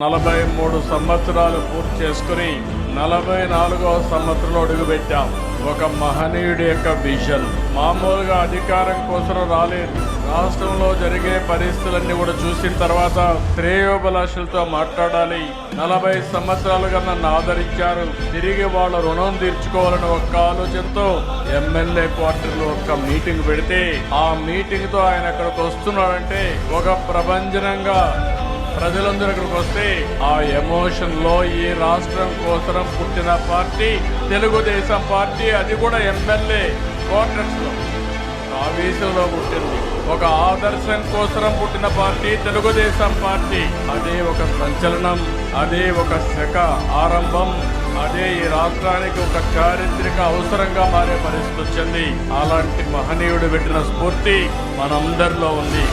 43 సంవత్సరాలు పూర్తి చేసుకుని 44వ సంవత్సరంలో అడుగుపెట్టాం. ఒక మహనీయుడి యొక్క విజన్ మామూలుగా అధికారం కోసం రాలేదు. రాష్ట్రంలో జరిగే పరిస్థితులన్నీ కూడా చూసిన తర్వాత శ్రేయోభిలాషులతో మాట్లాడాలి. 40 సంవత్సరాలుగా నన్ను ఆదరించారు, తిరిగి వాళ్ళ రుణం తీర్చుకోవాలని ఒక్క ఆలోచనతో ఎమ్మెల్యే క్వార్టర్లో ఒక మీటింగ్ పెడితే ఆ మీటింగ్ తో ఆయన అక్కడికి వస్తున్నాడంటే ఒక ప్రభంజనంగా ప్రజలందరూ ఇక్కడికి వస్తే ఆ ఎమోషన్ లో ఈ రాష్ట్రం కోసం పుట్టిన పార్టీ తెలుగుదేశం పార్టీ, అది కూడా ఎమ్మెల్యే క్వార్టర్స్ లో ఆవేశంలో పుట్టింది. ఒక ఆదర్శం కోసం పుట్టిన పార్టీ తెలుగుదేశం పార్టీ. అదే ఒక సంచలనం, అదే ఒక శక ఆరంభం, అదే ఈ రాష్ట్రానికి ఒక చారిత్రక అవసరంగా మారే పరిస్థితి వచ్చింది. అలాంటి మహనీయుడు పెట్టిన స్ఫూర్తి మనందరిలో ఉంది.